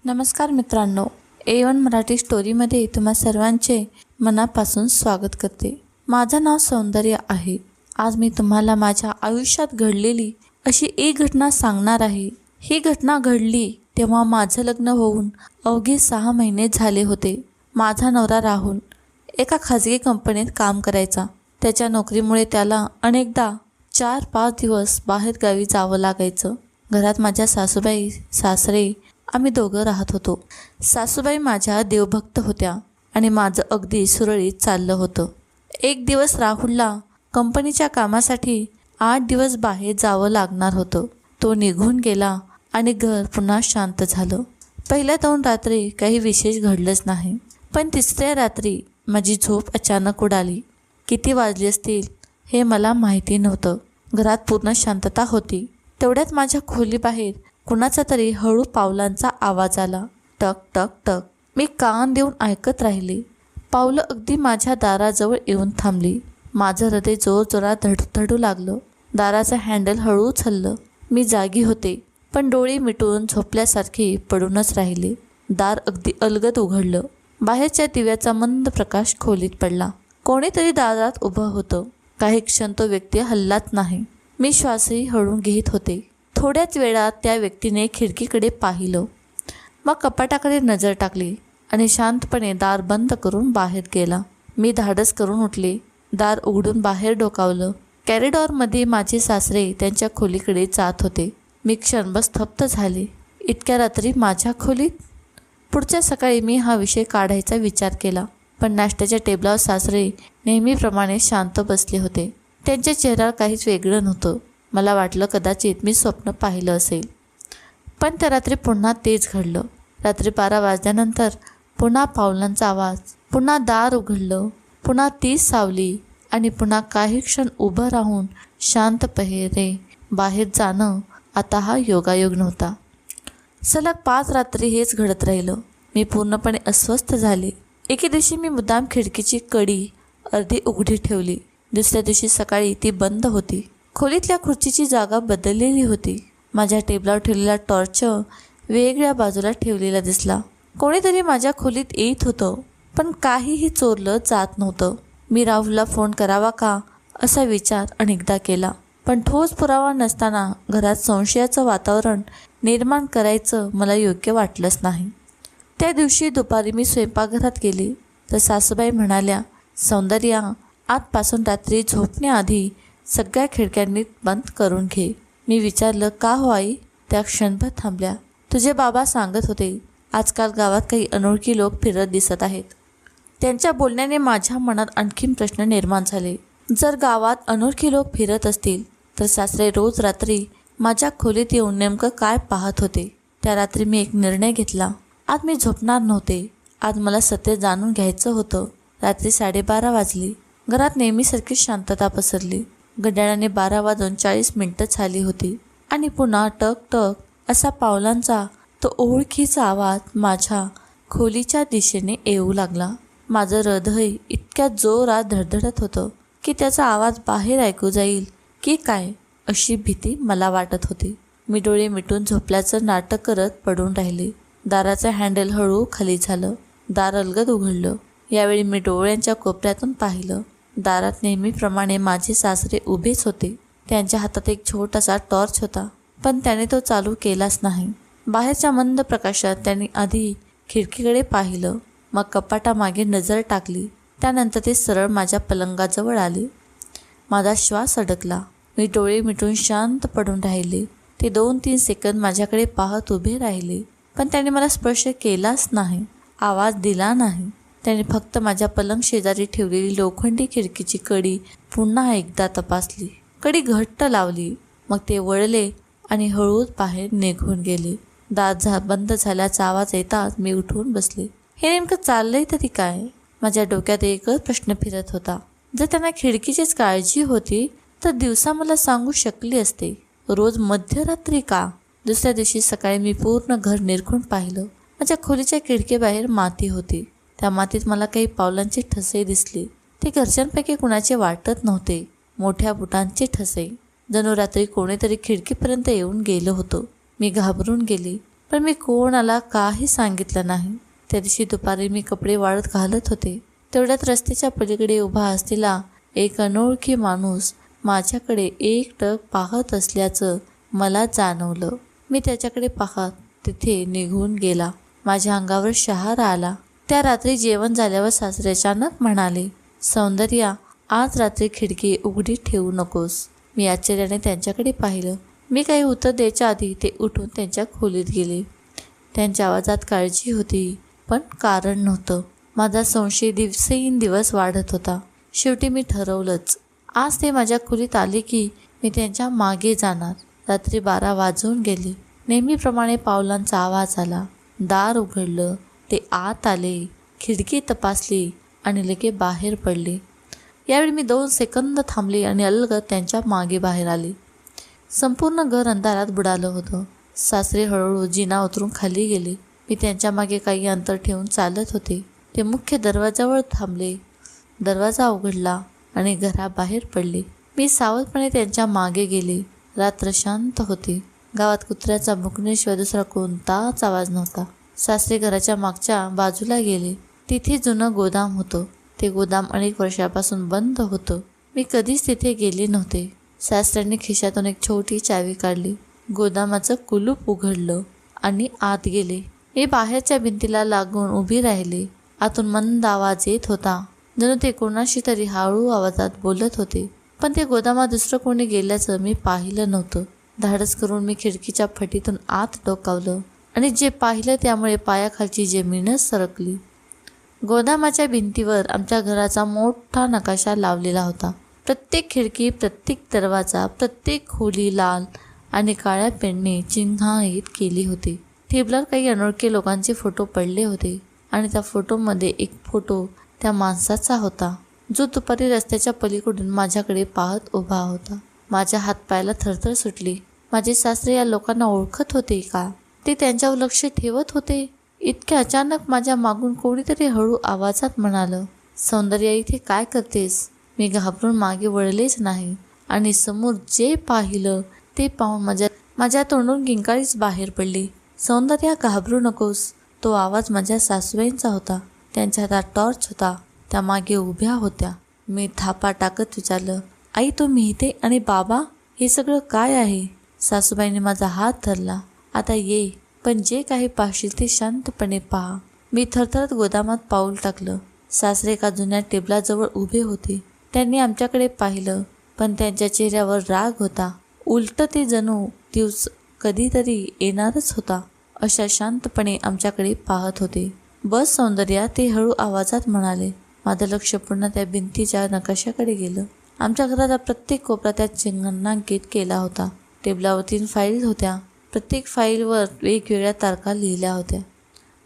नमस्कार मित्रांनो, A1 मराठी स्टोरीमध्ये तुम्हा सर्वांचे मनापासून स्वागत करते। माझं नाव सौंदर्य आहे। आज मी तुम्हाला माझ्या आयुष्यात घडलेली अशी एक घटना सांगणार आहे। ही घटना घडली तेव्हा माझं लग्न होऊन अवघे 6 महिने झाले होते। माझा नवरा राहुल एका खाजगी कंपनीत काम करायचा। त्याच्या नोकरीमुळे त्याला अनेकदा 4-5 दिवस बाहेर गावी जावं लागायचं। घरात माझ्या सासूबाई, सासरे आम्ही दोघं राहत होतो। सासूबाई माझ्या देवभक्त होत्या आणि माझं अगदी सुरळीत चाललं होतं। एक दिवस राहुलला कंपनीच्या कामासाठी 8 दिवस बाहेर जावं लागणार होतं। तो निघून गेला आणि घर पुन्हा शांत झालं। पहिल्या 2 रात्री काही विशेष घडलंच नाही, पण तिसऱ्या रात्री माझी झोप अचानक उडाली। किती वाजले असतील हे मला माहिती नव्हतं। घरात पूर्ण शांतता होती। तेवढ्यात माझ्या खोलीबाहेर कुणाचा तरी हळू पावलांचा आवाज आला। टक टक टक। मी कान देऊन ऐकत राहिले। पावलं अगदी माझ्या दाराजवळ येऊन थांबली। माझं हृदय जोरजोरात धडधडू लागलं। दाराचं हँडल हळूच हललं। मी जागी होते, पण डोळे मिटून झोपल्यासारखे पडूनच राहिले। दार अगदी अलगद उघडलं। बाहेरच्या दिव्याचा मंद प्रकाश खोलीत पडला। कोणीतरी दारात उभं होतं। काही क्षण तो व्यक्ती हललाच नाही। मी श्वासही हळू घेत होते। थोड्याच वेळात त्या व्यक्तीने खिडकीकडे पाहिलं, मग कपाटाकडे नजर टाकली आणि शांतपणे दार बंद करून बाहेर गेला। मी धाडस करून उठले, दार उघडून बाहेर डोकावलं। कॉरिडॉरमध्ये माझे सासरे त्यांच्या खोलीकडे जात होते। मी क्षणभर स्तब्ध झाले। इतक्या रात्री माझ्या खोलीत? पुढच्या सकाळी मी हा विषय काढायचा विचार केला, पण नाश्त्याच्या टेबलावर सासरे नेहमीप्रमाणे शांत बसले होते। त्यांच्या चेहऱ्यावर काहीच वेगळं नव्हतं। मला वाटलं कदाचित मी स्वप्न पाहिलं असेल, पण त्या रात्री पुन्हा तेच घडलं। रात्री 12 वाजल्यानंतर पुन्हा पावलांचा आवाज, पुन्हा दार उघडलं, पुन्हा तीच सावली आणि पुन्हा काही क्षण उभं राहून शांत पेहरे बाहेर जाणं। आता हा योगायोग नव्हता। सलग 5 रात्री हेच घडत राहिलं। मी पूर्णपणे अस्वस्थ झाले। एके दिवशी मी मुद्दाम खिडकीची कडी अर्धी उघडी ठेवली। दुसऱ्या दिवशी सकाळी ती बंद होती। खोलीतल्या खुर्चीची जागा बदललेली होती। माझ्या टेबलावर ठेवलेला टॉर्च वेगळ्या बाजूला ठेवलेला दिसला। कोणीतरी माझ्या खोलीत येत होतं, पण काहीही चोरलं जात नव्हतं। मी राहुलला फोन करावा का असा विचार अनेकदा केला, पण ठोस पुरावा नसताना घरात संशयाचं वातावरण निर्माण करायचं मला योग्य वाटलंच नाही। त्या दिवशी दुपारी मी स्वयंपाकघरात गेले तर सासूबाई म्हणाल्या, सौंदर्या, आजपासून रात्री झोपण्याआधी सगळ्या खिडक्यांनी बंद करून घे। मी विचारलं, का हो आई? त्या क्षणभर थांबल्या। तुझे बाबा सांगत होते, आजकाल गावात काही अनोळखी लोक फिरत दिसत आहेत। त्यांच्या बोलण्याने माझ्या मनात आणखीन प्रश्न निर्माण झाले। जर गावात अनोळखी लोक फिरत असतील तर सासरे रोज रात्री माझ्या खोलीत येऊन नेमकं काय पाहत होते? त्या रात्री मी एक निर्णय घेतला। आज मी झोपणार नव्हते। आज मला सत्य जाणून घ्यायचं होतं। रात्री 12:30 वाजली। घरात नेहमीसारखी शांतता पसरली। घड्याळाने 12:40 झाली होती आणि पुन्हा टक टक असा पावलांचा तो ओळखीचा आवाज माझ्या खोलीच्या दिशेने येऊ लागला। माझं हृदय इतक्या जोरात धडधडत होतं की त्याचा आवाज बाहेर ऐकू जाईल की काय अशी भीती मला वाटत होती। मी डोळे मिटून झोपल्याचं नाटक करत पडून राहिले। दाराचं हँडल हळू खाली झालं। दार अलगद उघडलं। यावेळी मी डोळ्यांच्या कोपऱ्यातून पाहिलं। दारात नेहमीप्रमाणे माझे सासरे उभेच होते। त्यांच्या हातात एक छोटासा टॉर्च होता, पण त्याने तो चालू केलाच नाही। बाहेरच्या मंद प्रकाशात त्यांनी आधी खिडकीकडे पाहिलं, मग कपाटामागे नजर टाकली। त्यानंतर ते सरळ माझ्या पलंगाजवळ आले। माझा श्वास अडकला। मी डोळे मिटून शांत पडून राहिले। ते 2-3 सेकंद माझ्याकडे पाहत उभे राहिले, पण त्याने मला स्पर्श केलाच नाही, आवाज दिला नाही। त्याने फक्त माझ्या पलंग शेजारी ठेवलेली लोखंडी खिडकीची कडी पुन्हा एकदा तपासली। कडी घट्ट लावली, मग ते वळले आणि हळूच बाहेर निघून गेले। दार बंद झाल्याचा आवाज येताच मी उठून बसले। हे नेमकं चाललंय तरी काय? माझ्या डोक्यात एकच प्रश्न फिरत होता। जर त्यांना खिडकीचीच काळजी होती तर दिवसा मला सांगू शकले असते, रोज मध्यरात्री का? दुसऱ्या दिवशी सकाळी मी पूर्ण घर निरखून पाहिलं। माझ्या खोलीच्या खिडकीबाहेर माती होती। त्या मातीत मला काही पावलांचे ठसे दिसले। ते घरच्यांपैकी कुणाचे वाटत नव्हते। मोठ्या बुटांचे ठसे, जणू रात्री कोणीतरी खिडकीपर्यंत येऊन गेलं होतं। मी घाबरून गेले। पण मी कोणाला काही सांगितलं नाही. त्या दिवशी दुपारी मी कपडे वाळत घालत होते. तेवढ्यात रस्त्याच्या पलीकडे उभा असलेला एक अनोळखी माणूस माझ्याकडे एकटक पाहत असल्याचं मला जाणवलं. मी त्याच्याकडे पाहत तिथे निघून गेला. माझ्या अंगावर शहारा आला. त्या रात्री जेवण झाल्यावर सासरे अचानक म्हणाले, सौंदर्या, आज रात्री खिडकी उघडी ठेवू नकोस. मी आश्चर्याने त्यांच्याकडे पाहिलं. मी काही उत्तर द्यायच्या आधी ते उठून त्यांच्या खोलीत गेले. त्यांच्या आवाजात काळजी होती, पण कारण नव्हतं. माझा संशय दिवसेंदिवस वाढत होता. शेवटी मी ठरवलंच, आज ते माझ्या खोलीत आले की मी त्यांच्या मागे जाणार. रात्री 12 वाजून गेले. नेहमीप्रमाणे पावलांचा आवाज आला. दार उघडलं. ते आत आले, खिडकी तपासली आणि लगे बाहेर पडले. यावेळी मी 2 सेकंद थांबले आणि अलगद त्यांच्या मागे बाहेर आले. संपूर्ण घर अंधारात बुडालं होतं. सासरे हळूहळू जिना उतरून खाली गेले. मी त्यांच्या मागे काही अंतर ठेवून चालत होते. ते मुख्य दरवाजावर थांबले. दरवाजा उघडला आणि घराबाहेर पडले. मी सावधपणे त्यांच्या मागे गेले. रात्र शांत होती. गावात कुत्र्याचा भुंकण्याशिवाय दुसरा कोणताच आवाज नव्हता. सासरे घराच्या मागच्या बाजूला गेले. तिथे जुनं गोदाम होतं. ते गोदाम अनेक वर्षापासून बंद होतं. मी कधीच तिथे गेले नव्हते. सासऱ्यांनी खिशातून एक छोटी चावी काढली. गोदामाचं कुलूप उघडलं आणि आत गेले. मी बाहेरच्या भिंतीला लागून उभी राहिले. आतून मंद आवाज येत होता, जणू ते कोणाशी तरी हळू आवाजात बोलत होते. पण ते गोदामात दुसरं कोणी गेल्याचं मी पाहिलं नव्हतं. धाडस करून मी खिडकीच्या फटीतून आत डोकावलं आणि जे पाहिलं त्यामुळे पायाखालची जमीनच सरकली. गोदामाच्या भिंतीवर आमच्या घराचा मोठा नकाशा लावलेला होता. प्रत्येक खिडकी, प्रत्येक दरवाजा, प्रत्येक खोली लाल आणि काळ्या पेनने चिन्हांकित केली होती. टेबलवर काही अनोळखी लोकांचे फोटो पडले होते आणि त्या फोटोमध्ये एक फोटो त्या माणसाचा होता, जो दुपारी रस्त्याच्या पलीकडून माझ्याकडे पाहत उभा होता. माझ्या हातपायाला थरथर सुटली. माझे सासरे या लोकांना ओळखत होते का? ते त्यांच्यावर लक्ष ठेवत होते? इतक्या अचानक माझ्या मागून कोणीतरी हळू आवाजात म्हणालं, सौंदर्या, इथे काय करतेस? मी घाबरून मागे वळलेच नाही आणि समोर जे पाहिलं ते पाहून माझ्या तोंडून किंकाळीच बाहेर पडली. सौंदर्या, घाबरू नकोस. तो आवाज माझ्या सासूबाईंचा होता. त्यांच्या हातात टॉर्च होता. त्या मागे उभ्या होत्या. मी थापा टाकत विचारलं, आई, तुम्ही इथे? आणि बाबा, हे सगळं काय आहे? सासूबाईंनी माझा हात धरला. आता ये, पण जे काही पाहशील ते शांतपणे पहा. मी थरथरत गोदामात पाऊल टाकलं. सासरे एका जुन्या टेबलाजवळ उभे होते. त्यांनी आमच्याकडे पाहिलं, पण त्यांच्या चेहऱ्यावर राग होता. उलट ते जणू दिवस कधीतरी येणारच होता अशा शांतपणे आमच्याकडे पाहत होते. बस सौंदर्या, ते हळू आवाजात म्हणाले. माझं लक्ष पुन्हा त्या भिंतीच्या नकाशाकडे गेलं. आमच्या घराचा प्रत्येक कोपरा त्या चिन्हांकित केला होता. टेबलावर 3 फाईल्स होत्या. प्रत्येक फाईलवर वेगवेगळ्या तारखा लिहिल्या होत्या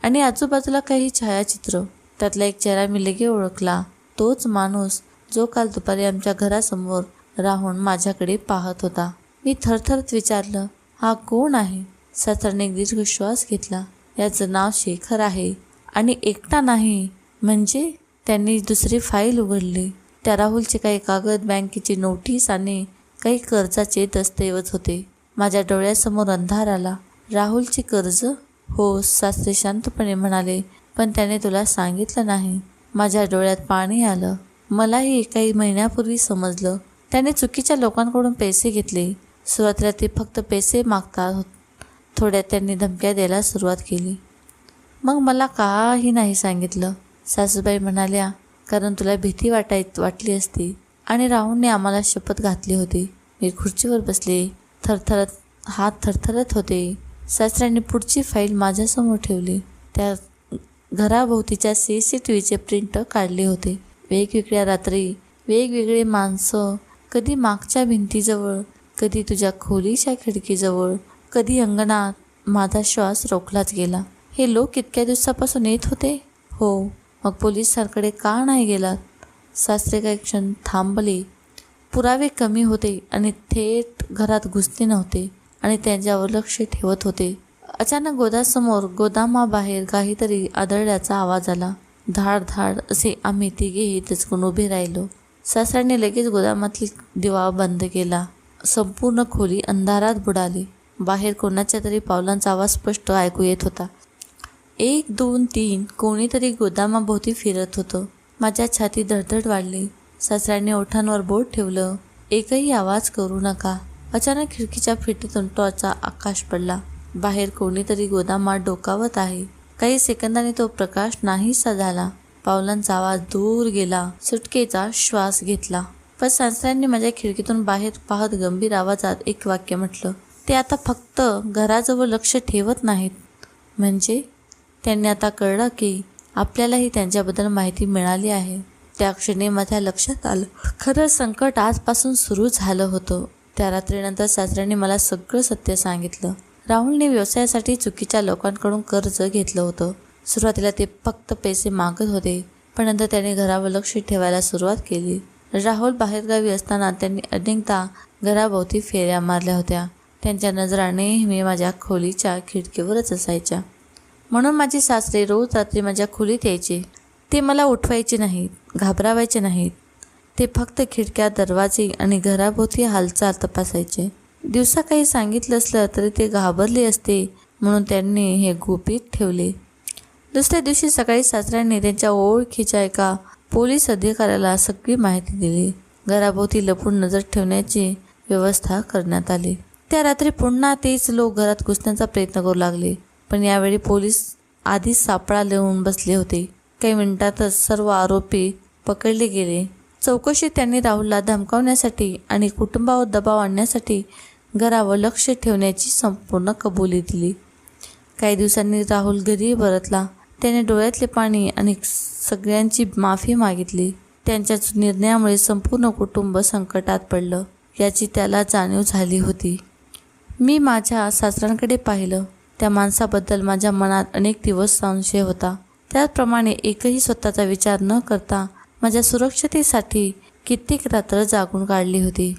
आणि आजूबाजूला काही छायाचित्र. त्यातला एक चेहरा मी लगे ओळखला. तोच माणूस जो काल दुपारी आमच्या घरासमोर राहून माझ्याकडे पाहत होता. मी थरथरत विचारलं, हा कोण आहे? सासऱ्याने एक दीर्घ श्वास घेतला. याचं नाव शेखर आहे आणि एकटा नाही. म्हणजे? त्यांनी दुसरी फाईल उघडली. त्या राहुलचे काही कागद, बँकेची नोटीस आणि काही कर्जाचे दस्तऐवज होते. माझ्या डोळ्यासमोर अंधार आला. राहुलचे कर्ज? हो, सासरे शांतपणे म्हणाले, पण त्याने तुला सांगितलं नाही. माझ्या डोळ्यात पाणी आलं. मलाही काही महिन्यापूर्वी समजलं. त्याने चुकीच्या लोकांकडून पैसे घेतले. सुरुवातीला ते फक्त पैसे मागतात. थोड्यात त्यांनी धमक्या द्यायला सुरुवात केली. मग मला काही नाही सांगितलं. सासूबाई म्हणाल्या, कारण तुला भीती वाटली असती आणि राहुलने आम्हाला शपथ घातली होती. मी खुर्चीवर बसले. हात थरथरत होते. सासऱ्यांनी पुढची फाईल माझ्यासमोर ठेवली. त्या घराभोवतीच्या CCTVचे प्रिंट काढले होते. वेगवेगळ्या रात्री, वेगवेगळे माणसं, कधी मागच्या भिंतीजवळ, कधी तुझ्या खोलीच्या खिडकीजवळ, कधी अंगणात. माझा श्वास रोखलाच गेला. हे लोक इतक्या दिवसापासून येत होते? हो. मग पोलिसांकडे का नाही गेलात? सासरे काही क्षण थांबले. पुरावे कमी होते आणि थेट घरात घुसले नव्हते आणि त्यांच्यावर लक्ष ठेवत होते. अचानक गोदामाबाहेर काहीतरी आदळल्याचा आवाज आला. धाड धाड असे आम्ही तिघेही दचकून उभे राहिलो. सासऱ्याने लगेच गोदामातली दिवा बंद केला. संपूर्ण खोली अंधारात बुडाली. बाहेर कोणाच्या तरी पावलांचा आवाज स्पष्ट ऐकू येत होता. 1, 2, 3 कोणीतरी गोदामाभोवती फिरत होतं. माझ्या छाती धडधड वाढली. सासऱ्यांनी ओठांवर बोट ठेवलं. एकही आवाज करू नका. अचानक खिडकीच्या फिटीतून टॉर्चचा आकाश पडला. बाहेर कोणीतरी गोदामात डोकावत आहे. काही सेकंदांनी तो प्रकाश नाहीसा झाला. पावलांचा आवाज दूर गेला. सुटकेचा श्वास घेतला. पण सासऱ्यांनी माझ्या खिडकीतून बाहेर पाहत गंभीर आवाजात एक वाक्य म्हटलं. ते आता फक्त घराजवळ लक्ष ठेवत नाहीत. म्हणजे त्यांनी आता कळलं की आपल्यालाही त्यांच्याबद्दल माहिती मिळाली आहे. त्या क्षणी माझ्या लक्षात आलं, खरं संकट आजपासून सुरू झालं होतं. त्या रात्रीनंतर सासऱ्यांनी मला सगळं सत्य सांगितलं. राहुलने व्यवसायासाठी चुकीच्या लोकांकडून कर्ज घेतलं होतं. सुरुवातीला ते फक्त पैसे मागत होते, पण नंतर त्याने घरावर लक्ष ठेवायला सुरुवात केली. राहुल बाहेरगावी असताना त्यांनी अनेकदा घराभोवती फेऱ्या मारल्या होत्या. त्यांच्या नजरा नेहमी माझ्या खोलीच्या खिडकीवरच असायच्या. म्हणून माझे सासरे रोज रात्री माझ्या खोलीत यायचे. ते मला उठवायचे नाहीत, घाबरावायचे नाहीत. ते फक्त खिडक्या, दरवाजे आणि घराभोवती हालचाल तपासायचे. दिवसा काही सांगितलं असलं तरी ते घाबरले असते, म्हणून त्यांनी हे गुपित ठेवले. दुसऱ्या दिवशी सकाळी सासऱ्यांनी त्यांच्या ओळखीच्या एका पोलीस अधिकाऱ्याला सगळी माहिती दिली. घराभोवती लपून नजर ठेवण्याची व्यवस्था करण्यात आली. त्या रात्री पुन्हा तेच लोक घरात घुसण्याचा प्रयत्न करू लागले, पण यावेळी पोलीस आधीच सापळा लावून बसले होते. काही मिनिटातच सर्व आरोपी पकडले गेले. चौकशीत त्यांनी राहुलला धमकावण्यासाठी आणि कुटुंबावर दबाव आणण्यासाठी घरावर लक्ष ठेवण्याची संपूर्ण कबुली दिली. काही दिवसांनी राहुल घरी परतला. त्याने डोळ्यातले पाणी आणि सगळ्यांची माफी मागितली. त्यांच्या निर्णयामुळे संपूर्ण कुटुंब संकटात पडलं याची त्याला जाणीव झाली होती. मी माझ्या सासऱ्यांकडे पाहिलं. त्या माणसाबद्दल माझ्या मनात अनेक दिवस संशय होता. त्याचप्रमाणे एकही स्वतःचा विचार न करता माझ्या सुरक्षतेसाठी कित्येक रात्र जागून काढली होती.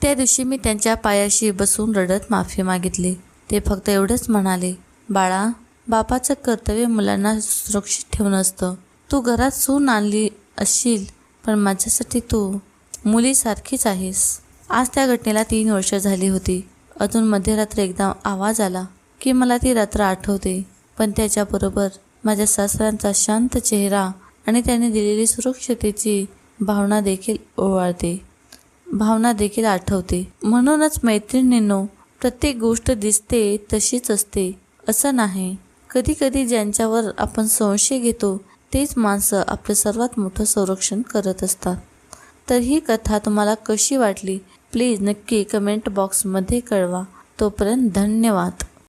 त्या दिवशी मी त्यांच्या पायाशी बसून रडत माफी मागितली. ते फक्त एवढंच म्हणाले, बाळा, बापाचं कर्तव्य मुलांना सुरक्षित ठेवणं असतं. तू घरात सून आणली असशील, पण माझ्यासाठी तू मुलीसारखीच आहेस. आज त्या घटनेला 3 वर्ष झाली होती. अजून मध्यरात्री एकदा आवाज आला की मला ती रात्र आठवते, पण त्याच्याबरोबर माझ्या सासऱ्यांचा शांत चेहरा आणि त्याने दिलेली सुरक्षिततेची भावना देखील आठवते. म्हणूनच मैत्रिणींनो, प्रत्येक गोष्ट दिसते तशीच असते असं नाही. कधी कधी ज्यांच्यावर आपण संशय घेतो तेच माणसं आपलं सर्वात मोठं संरक्षण करत असतात. तर ही कथा तुम्हाला कशी वाटली प्लीज नक्की कमेंट बॉक्समध्ये कळवा. तोपर्यंत धन्यवाद.